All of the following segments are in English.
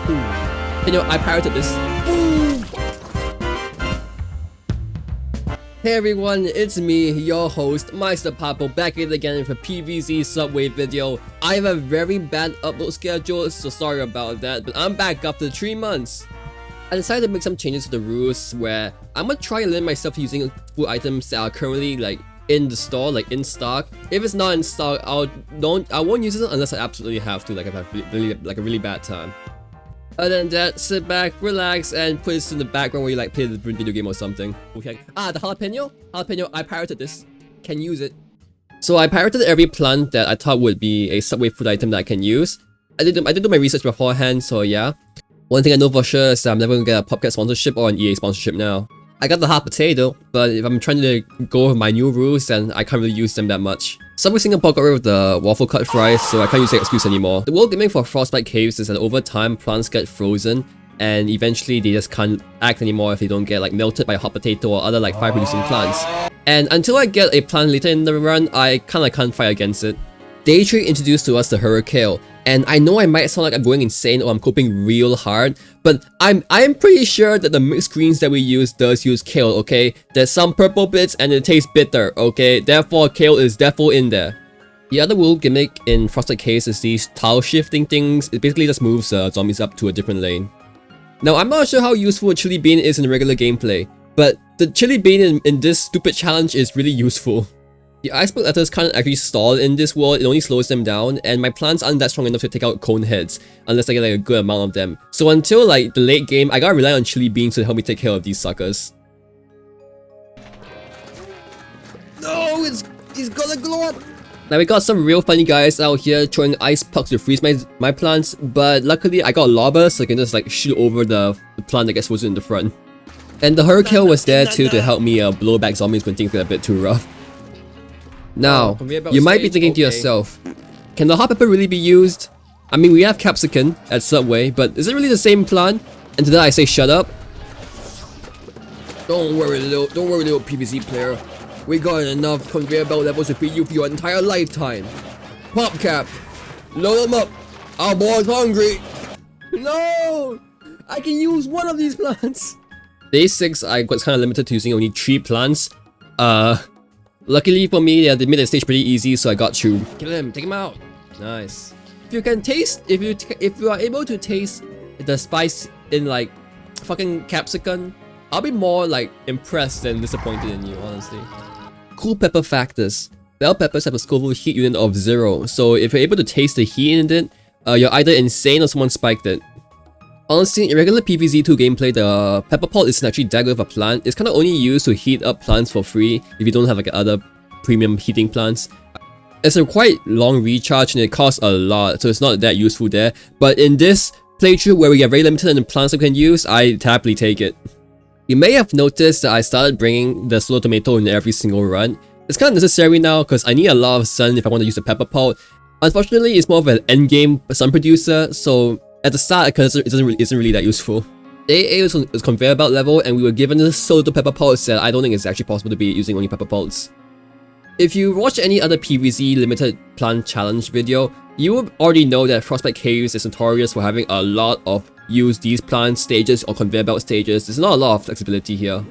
You know, I pirated this. Hey everyone, it's me, your host, Meister Papo, back in again with a PvZ Subway video. I have a very bad upload schedule, so sorry about that, but I'm back after 3 months. I decided to make some changes to the rules where I'm gonna try and limit myself using food items that are currently like in the store, like in stock. If it's not in stock, I won't use it unless I absolutely have to, like if I have a really bad time. Other than that, sit back, relax, and put this in the background where you like play the video game or something. Okay. The jalapeno, I pirated this. Can use it. So I pirated every plant that I thought would be a Subway food item that I can use. I did do my research beforehand, so yeah. One thing I know for sure is that I'm never gonna get a PopCat sponsorship or an EA sponsorship now. I got the hot potato, but if I'm trying to go with my new rules, then I can't really use them that much. Subway Singapore got rid of the waffle cut fries, so I can't use that excuse anymore. The world gimmick for Frosbite caves is that over time, plants get frozen, and eventually they just can't act anymore if they don't get like melted by a hot potato or other like fire-producing plants. And until I get a plant later in the run, I kinda can't fight against it. Day 3 introduced to us the hurricane, and I know I might sound like I'm going insane or I'm coping real hard, but I'm pretty sure that the mixed greens that we use does use kale, okay? There's some purple bits and it tastes bitter, okay? Therefore, kale is definitely in there. The other world gimmick in Frosted Case is these tile shifting things. It basically just moves zombies up to a different lane. Now, I'm not sure how useful a chili bean is in regular gameplay, but the chili bean in this stupid challenge is really useful. The iceberg letters can't actually stall in this world, it only slows them down, and my plants aren't that strong enough to take out cone heads, unless I get like a good amount of them. So until like the late game, I gotta rely on chili beans to help me take care of these suckers. No, it's gonna glow up! Now we got some real funny guys out here throwing ice pucks to freeze my plants, but luckily I got lava so I can just like shoot over the plant that gets frozen in the front. And the hurricane was there too to help me blow back zombies when things get a bit too rough. Now, you might be thinking to yourself, can the hot pepper really be used? I mean, we have capsicum at Subway, but is it really the same plant? And to that I say shut up. Don't worry little PvZ player. We got enough conveyor belt levels to feed you for your entire lifetime. PopCat, load them up. Our boy's hungry. No! I can use one of these plants. Day 6, I was kind of limited to using only 3 plants. Luckily for me, they made the stage pretty easy, so I got through. Kill him, take him out. Nice. If you can taste, if you are able to taste the spice in like fucking capsicum, I'll be more like impressed than disappointed in you, honestly. Cool pepper factors. Bell peppers have a Scoville heat unit of 0, so if you're able to taste the heat in it, you're either insane or someone spiked it. Honestly, in regular PvZ2 gameplay, the pepper pot isn't actually that good of a plant. It's kind of only used to heat up plants for free if you don't have like other premium heating plants. It's a quite long recharge and it costs a lot, so it's not that useful there. But in this playthrough where we get very limited in the plants we can use, I happily take it. You may have noticed that I started bringing the solo tomato in every single run. It's kind of necessary now because I need a lot of sun if I want to use the pepper pot. Unfortunately, it's more of an endgame sun producer, so at the start, because it isn't really that useful. Day 8 was conveyor belt level, and we were given this solo pepper pots that I don't think it's actually possible to be using only pepper pots. If you watch any other PvZ limited plant challenge video, you will already know that Frostbite Caves is notorious for having a lot of use these plant stages or conveyor belt stages. There's not a lot of flexibility here.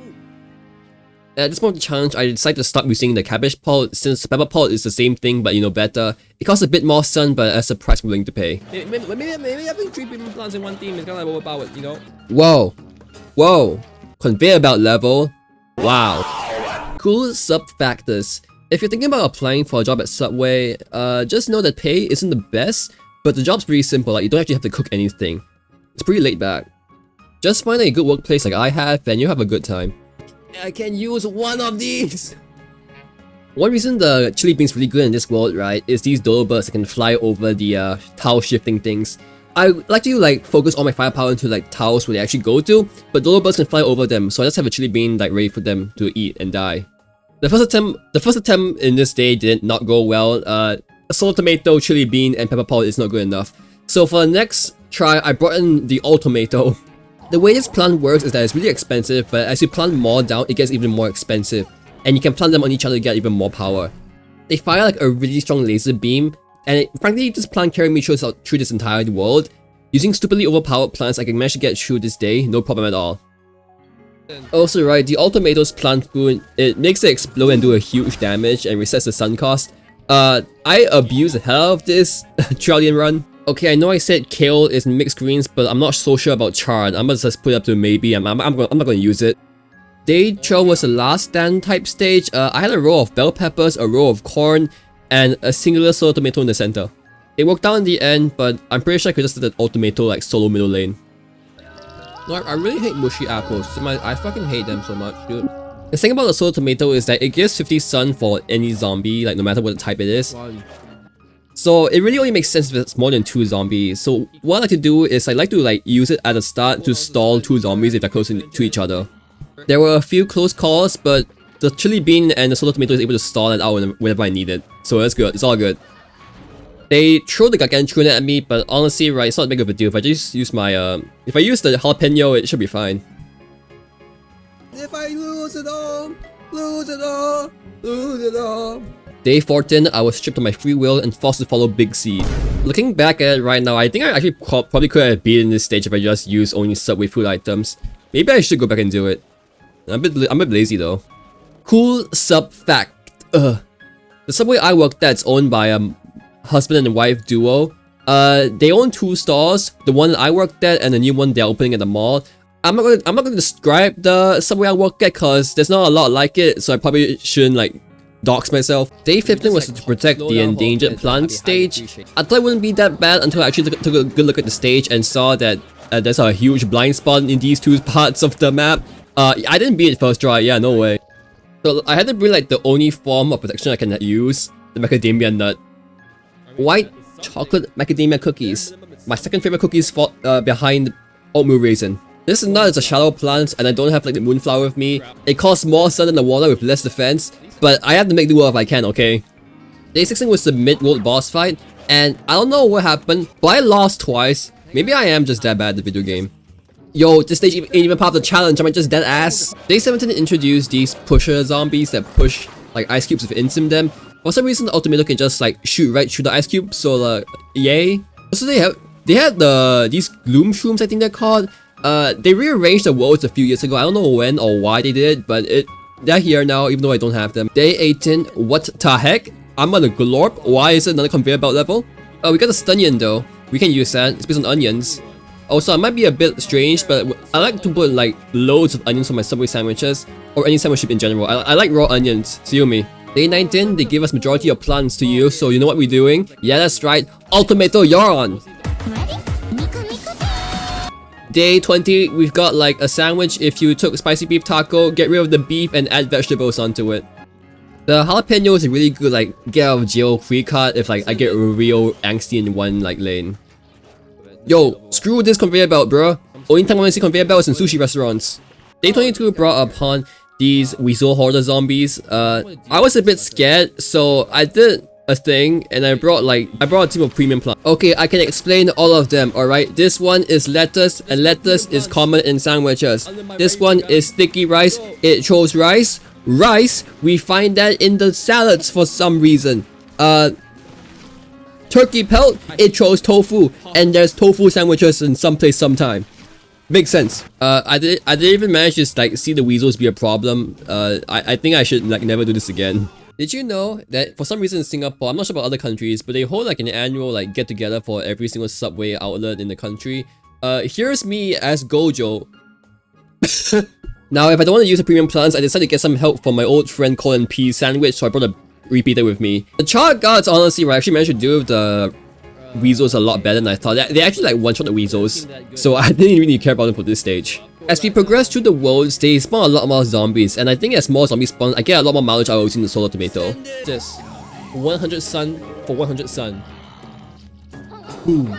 At this point of the challenge, I decided to stop using the cabbage pot since the pepper pot is the same thing but you know better. It costs a bit more sun but that's a price I'm willing to pay. Maybe having 3 premium plants in one team is kind of like overpowered, you know? Whoa. Whoa. Conveyor belt level. Wow. Cool sub factors. If you're thinking about applying for a job at Subway, just know that pay isn't the best, but the job's pretty simple, like you don't actually have to cook anything. It's pretty laid back. Just find a good workplace like I have and you'll have a good time. I can use one of these! One reason the chili bean's really good in this world, right, is these dodo birds that can fly over the tile shifting things. I like to like focus all my firepower into like tiles where they actually go to, but dodo birds can fly over them, so I just have a chili bean like ready for them to eat and die. The first attempt in this day did not go well. A solo tomato, chili bean, and pepper pot is not good enough. So for the next try, I brought in the all tomato. The way this plant works is that it's really expensive, but as you plant more down, it gets even more expensive. And you can plant them on each other to get even more power. They fire like a really strong laser beam, and frankly, this plant carried me through this entire world. Using stupidly overpowered plants, I can manage to get through this day, no problem at all. Also right, the Ultimato's plant food, it makes it explode and do a huge damage and resets the sun cost. I abuse the hell of this Trillion run. Okay, I know I said kale is mixed greens, but I'm not so sure about chard. I'm gonna just put it up to maybe. I'm not gonna use it. Day 12 was the last stand type stage. I had a row of bell peppers, a row of corn, and a singular solo tomato in the center. It worked out in the end, but I'm pretty sure I could just do the Ultimato like solo middle lane. No, I really hate mushy apples. I fucking hate them so much, dude. The thing about the solo tomato is that it gives 50 sun for any zombie, like no matter what type it is. So it really only makes sense if it's more than 2 zombies. So what I like to do is I like to use it at the start to stall 2 zombies if they're close to each other. There were a few close calls, but the chili bean and the solo tomato is able to stall it out whenever I need it. So that's good, it's all good. They throw the gargantuan at me, but honestly, right, it's not big of a deal. If I just use my, if I use the jalapeno, it should be fine. If I lose it all, lose it all, lose it all. Day 14, I was stripped of my free will and forced to follow Big C. Looking back at it right now, I think I actually probably could have beaten this stage if I just used only Subway food items. Maybe I should go back and do it. I'm a bit lazy though. Cool sub fact. The Subway I worked at is owned by a husband and wife duo. They own 2 stores, the one that I worked at and the new one they're opening at the mall. I'm not gonna describe the Subway I worked at because there's not a lot like it, so I probably shouldn't dox myself. Day 15 was to protect the endangered plant stage. I thought it wouldn't be that bad until I actually took a good look at the stage and saw that there's a huge blind spot in these 2 parts of the map. I didn't beat it first try, yeah, no way. So I had to bring the only form of protection I can use, the macadamia nut. White chocolate macadamia cookies. My second favorite cookies behind oatmeal raisin. This nut is a shallow plant and I don't have the moonflower with me. It costs more sun than the water with less defense, but I have to make do if I can, okay? Day 16 was the mid-world boss fight, and I don't know what happened, but I lost twice. Maybe I am just that bad at the video game. Yo, this stage ain't even part of the challenge, am I just dead ass? Day 17 introduced these pusher zombies that push ice cubes if it instant them. For some reason the Ultimato can just shoot right through the ice cube, so yay. Also they had these gloom shrooms, I think they're called. They rearranged the worlds a few years ago. I don't know when or why they did it, but they're here now even though I don't have them. Day 18, what the heck? I'm on a glorp. Why is it another conveyor belt level? Oh, we got a stunnion though. We can use that. It's based on onions. Also, it might be a bit strange, but I like to put loads of onions on my Subway sandwiches or any sandwich in general. I like raw onions. See me. Day 19, they give us majority of plants to use, so you know what we're doing? Yeah, that's right. Ultimato, you're on! Day 20, we've got a sandwich. If you took spicy beef taco, get rid of the beef and add vegetables onto it. The jalapeno is a really good get out of jail free card if I get real angsty in one lane. Yo, screw this conveyor belt, bro. Only time I want to see conveyor belts in sushi restaurants. Day 22 brought upon these Weasel hoarder zombies. I was a bit scared, so I did a thing and I brought a team of premium plants. Okay, I can explain all of them, alright? This one is lettuce, and lettuce is common in sandwiches. This one is sticky rice. It chose rice. Rice, we find that in the salads for some reason. Turkey pelt, it chose tofu, and there's tofu sandwiches in some place sometime. Makes sense. I didn't even manage to see the weasels be a problem. I think I should never do this again. Did you know that for some reason in Singapore, I'm not sure about other countries, but they hold an annual get together for every single Subway outlet in the country. Here's me as Gojo. Now, if I don't want to use the premium plants, I decided to get some help from my old friend Colin P's sandwich, so I brought a repeater with me. The chart guards, honestly, I actually managed to do the weasels a lot better than I thought. They actually one-shot the weasels, so I didn't really care about them for this stage. As we progress through the worlds, they spawn a lot more zombies, and I think as more zombies spawn, I get a lot more mileage out of using the solar tomato. This 100 sun for 100 sun. Boom.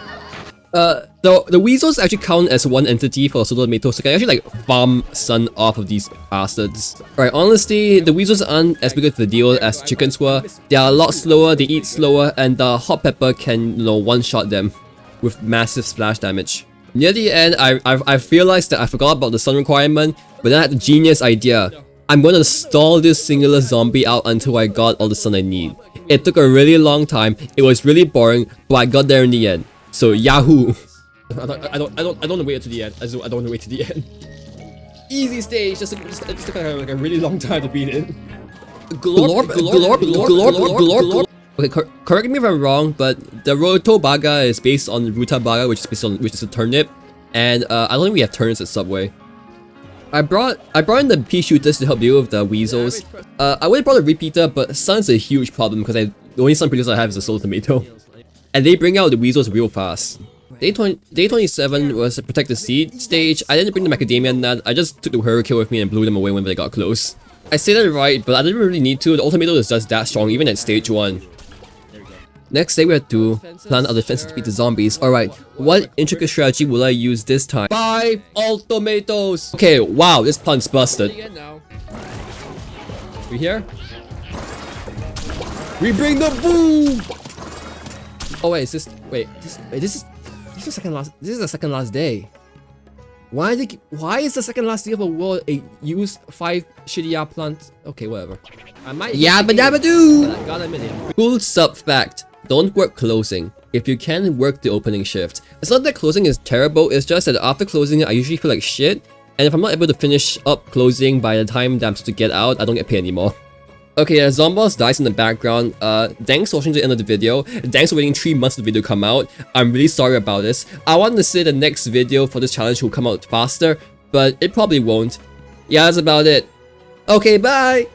The weasels actually count as one entity for solar tomato, so I can actually farm sun off of these bastards. Alright, honestly, the weasels aren't as big of a deal as chickens were. They are a lot slower, they eat slower, and the hot pepper can, one-shot them with massive splash damage. Near the end, I realized that I forgot about the sun requirement, but then I had the genius idea. I'm gonna stall this singular zombie out until I got all the sun I need. It took a really long time, it was really boring, but I got there in the end. So Yahoo! I don't want to wait to the end. I don't want to wait to the end. Easy stage, just like a really long time to beat it. Okay, correct me if I'm wrong, but the Roto Baga is based on Ruta Baga, which is a turnip, and I don't think we have turnips at Subway. I brought in the pea shooters to help deal with the weasels. I would have brought a repeater, but sun's a huge problem because the only sun producer I have is a solar tomato, and they bring out the weasels real fast. Day 27 was a protect the seed stage. I didn't bring the macadamia nut. I just took the hurricane with me and blew them away when they got close. I say that right, but I didn't really need to. The ultimato is just that strong, even at stage 1. Next day we have to plan our defense to beat the zombies. Alright, what intricate strategy will I use this time? 5 ultimatos! Okay, wow, this pun's busted. We here? We bring the boom! Oh wait, this is the second last day. Why is the second last day of a world a use 5 shitty plant? Okay, whatever. I might yabba dabba doo! I gotta admit it. Cool sub fact. Don't work closing. If you can, work the opening shift. It's not that closing is terrible, it's just that after closing I usually feel like shit, and if I'm not able to finish up closing by the time that I'm supposed to get out, I don't get paid anymore. Okay, Zomboss dies in the background. Thanks for watching to the end of the video. Thanks for waiting 3 months for the video to come out. I'm really sorry about this. I wanted to say the next video for this challenge will come out faster, but it probably won't. Yeah, that's about it. Okay, bye!